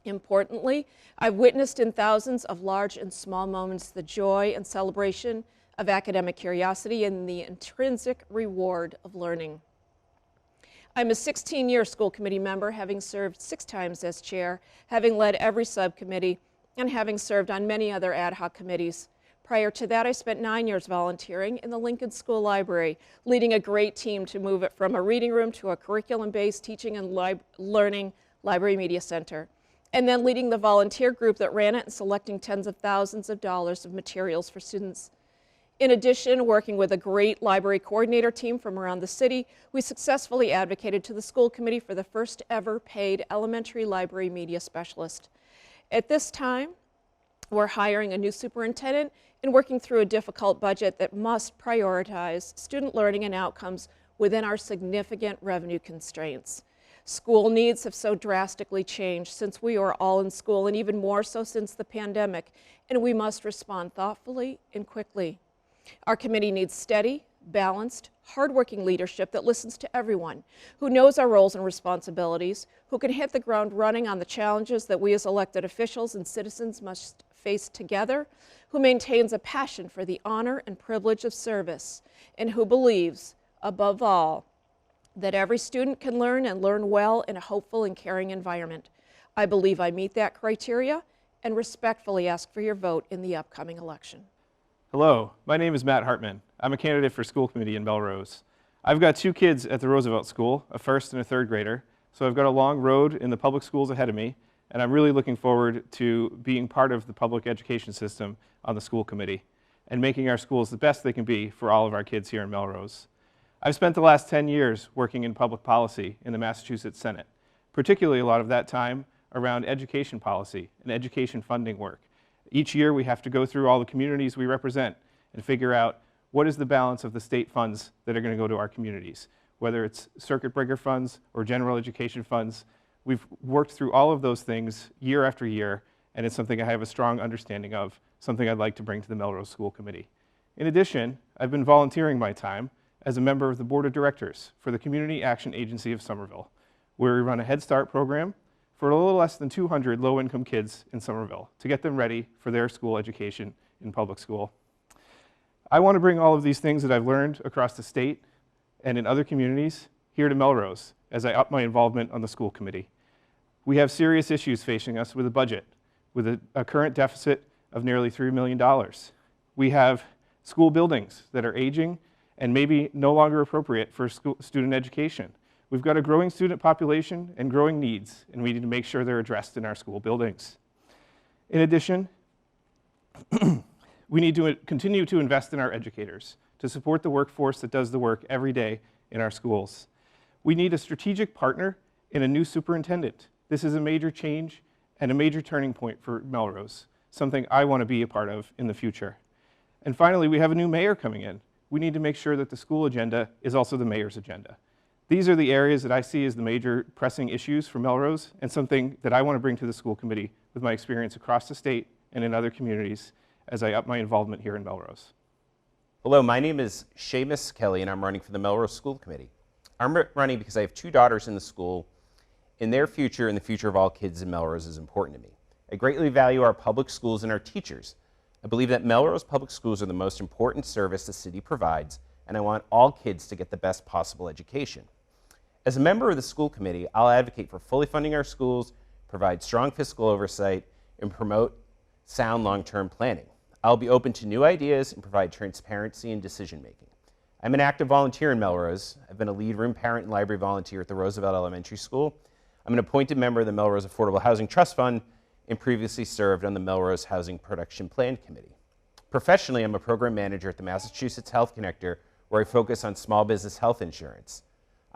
Importantly, I've witnessed in thousands of large and small moments the joy and celebration of academic curiosity and the intrinsic reward of learning. I'm a 16-year school committee member, having served 6 times as chair, having led every subcommittee, and having served on many other ad hoc committees. Prior to that, I spent 9 years volunteering in the Lincoln School Library, leading a great team to move it from a reading room to a curriculum-based teaching and learning library media center, and then leading the volunteer group that ran it and selecting tens of thousands of dollars of materials for students. In addition, working with a great library coordinator team from around the city, we successfully advocated to the school committee for the first ever paid elementary library media specialist. At this time, we're hiring a new superintendent and working through a difficult budget that must prioritize student learning and outcomes within our significant revenue constraints. School needs have so drastically changed since we are all in school, and even more so since the pandemic, and we must respond thoughtfully and quickly. Our committee needs steady, balanced, hardworking leadership that listens to everyone, who knows our roles and responsibilities, who can hit the ground running on the challenges that we as elected officials and citizens must face together, who maintains a passion for the honor and privilege of service, and who believes, above all, that every student can learn and learn well in a hopeful and caring environment. I believe I meet that criteria and respectfully ask for your vote in the upcoming election. Hello, my name is Matt Hartman. I'm a candidate for school committee in Melrose. I've got 2 kids at the Roosevelt School, a 1st and a 3rd grader, so I've got a long road in the public schools ahead of me, and I'm really looking forward to being part of the public education system on the school committee and making our schools the best they can be for all of our kids here in Melrose. I've spent the last 10 years working in public policy in the Massachusetts Senate, particularly a lot of that time around education policy and education funding work. Each year we have to go through all the communities we represent and figure out what is the balance of the state funds that are going to go to our communities, whether it's circuit breaker funds or general education funds. We've worked through all of those things year after year, and it's something I have a strong understanding of, something I'd like to bring to the Melrose School Committee. In addition, I've been volunteering my time as a member of the Board of Directors for the Community Action Agency of Somerville, where we run a Head Start program for a little less than 200 low-income kids in Somerville to get them ready for their school education in public school. I want to bring all of these things that I've learned across the state and in other communities here to Melrose as I up my involvement on the school committee. We have serious issues facing us with a budget, with a current deficit of nearly $3 million. We have school buildings that are aging and maybe no longer appropriate for student education. We've got a growing student population and growing needs, and we need to make sure they're addressed in our school buildings. In addition, we need to continue to invest in our educators to support the workforce that does the work every day in our schools. We need a strategic partner in a new superintendent. This is a major change and a major turning point for Melrose, something I want to be a part of in the future. And finally, we have a new mayor coming in. We need to make sure that the school agenda is also the mayor's agenda. These are the areas that I see as the major pressing issues for Melrose, and something that I want to bring to the school committee with my experience across the state and in other communities as I up my involvement here in Melrose. Hello, my name is Seamus Kelly, and I'm running for the Melrose School Committee. I'm running because I have 2 daughters in the school, and their future and the future of all kids in Melrose is important to me. I greatly value our public schools and our teachers. I believe that Melrose Public Schools are the most important service the city provides, and I want all kids to get the best possible education. As a member of the school committee, I'll advocate for fully funding our schools, provide strong fiscal oversight, and promote sound long-term planning. I'll be open to new ideas and provide transparency in decision-making. I'm an active volunteer in Melrose. I've been a lead room parent and library volunteer at the Roosevelt Elementary School. I'm an appointed member of the Melrose Affordable Housing Trust Fund and previously served on the Melrose Housing Production Plan Committee. Professionally, I'm a program manager at the Massachusetts Health Connector, where I focus on small business health insurance.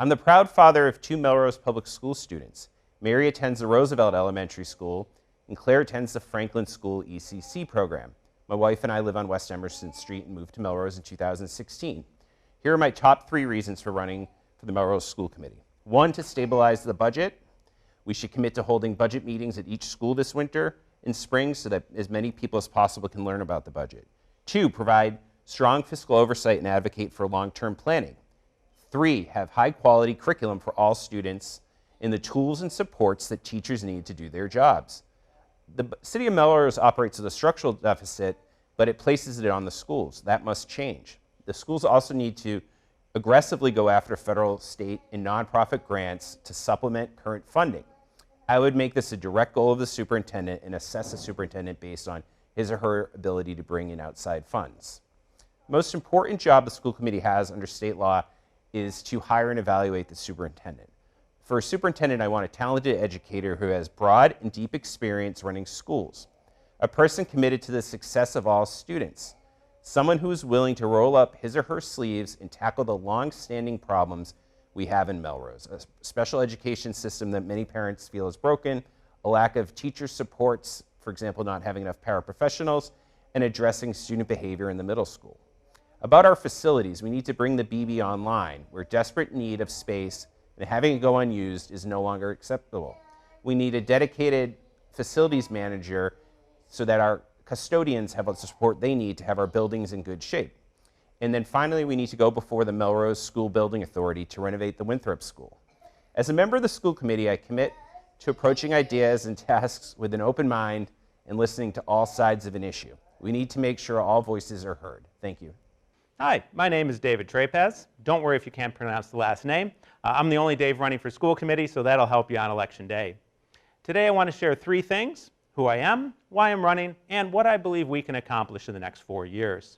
I'm the proud father of 2 Melrose Public School students. Mary attends the Roosevelt Elementary School, and Claire attends the Franklin School ECC program. My wife and I live on West Emerson Street and moved to Melrose in 2016. Here are my top 3 reasons for running for the Melrose School Committee. 1, to stabilize the budget. We should commit to holding budget meetings at each school this winter and spring so that as many people as possible can learn about the budget. 2, provide strong fiscal oversight and advocate for long-term planning. 3, have high-quality curriculum for all students and the tools and supports that teachers need to do their jobs. The city of Melrose operates with a structural deficit, but it places it on the schools. That must change. The schools also need to aggressively go after federal, state, and nonprofit grants to supplement current funding. I would make this a direct goal of the superintendent and assess the superintendent based on his or her ability to bring in outside funds. The most important job the school committee has under state law is to hire and evaluate the superintendent. For a superintendent, I want a talented educator who has broad and deep experience running schools, a person committed to the success of all students, someone who is willing to roll up his or her sleeves and tackle the long-standing problems we have in Melrose, a special education system that many parents feel is broken, a lack of teacher supports, for example, not having enough paraprofessionals, and addressing student behavior in the middle school. About our facilities, we need to bring the BB online. We're in desperate need of space, and having it go unused is no longer acceptable. We need a dedicated facilities manager so that our custodians have the support they need to have our buildings in good shape. And then finally, we need to go before the Melrose School Building Authority to renovate the Winthrop School. As a member of the school committee, I commit to approaching ideas and tasks with an open mind and listening to all sides of an issue. We need to make sure all voices are heard. Thank you. Hi, my name is David Trz. Don't worry if you can't pronounce the last name. I'm the only Dave running for school committee, so that'll help you on election day. Today I want to share 3 things: who I am, why I'm running, and what I believe we can accomplish in the next 4 years.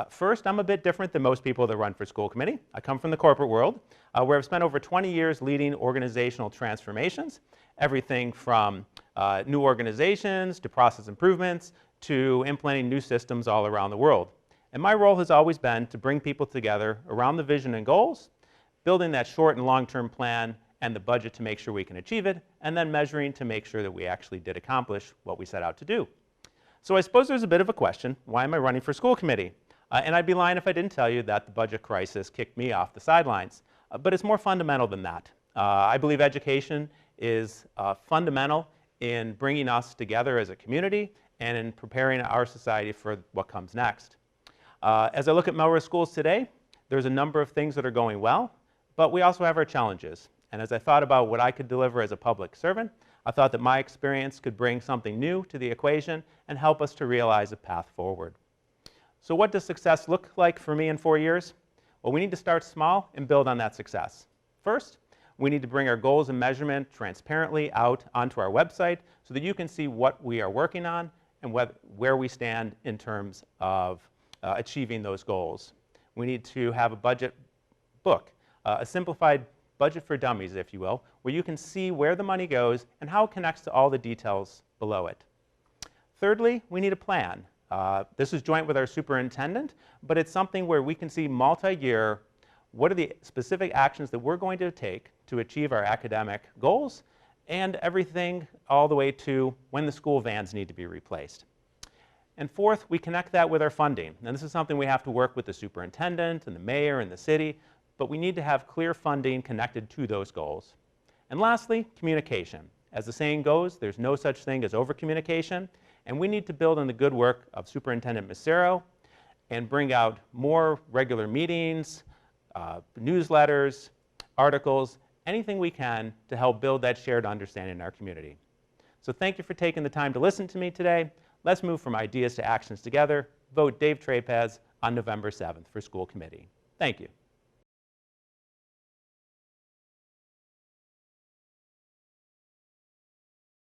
First, I'm a bit different than most people that run for school committee. I come from the corporate world, where I've spent over 20 years leading organizational transformations, everything from new organizations to process improvements to implementing new systems all around the world. And my role has always been to bring people together around the vision and goals, building that short and long-term plan and the budget to make sure we can achieve it, and then measuring to make sure that we actually did accomplish what we set out to do. So I suppose there's a bit of a question: why am I running for school committee? And I'd be lying if I didn't tell you that the budget crisis kicked me off the sidelines. But it's more fundamental than that. I believe education is fundamental in bringing us together as a community and in preparing our society for what comes next. As I look at Melrose schools today, there's a number of things that are going well, but we also have our challenges. And as I thought about what I could deliver as a public servant, I thought that my experience could bring something new to the equation and help us to realize a path forward. So what does success look like for me in 4 years? Well, we need to start small and build on that success. First, We need to bring our goals and measurement transparently out onto our website so that you can see what we are working on and where we stand in terms of achieving those goals. We need to have a budget book, a simplified budget for dummies, if you will, where you can see where the money goes and how it connects to all the details below it. Thirdly, we need a plan. This is joint with our superintendent, but it's something where we can see multi-year, what are the specific actions that we're going to take to achieve our academic goals, and everything all the way to when the school vans need to be replaced. And fourth, we connect that with our funding. And this is something we have to work with the superintendent and the mayor and the city, but we need to have clear funding connected to those goals. And lastly, communication. As the saying goes, there's no such thing as over-communication, and we need to build on the good work of Superintendent Massero and bring out more regular meetings, newsletters, articles, anything we can to help build that shared understanding in our community. So thank you for taking the time to listen to me today. Let's move from ideas to actions together. Vote Dave Trz on November 7th for school committee. Thank you.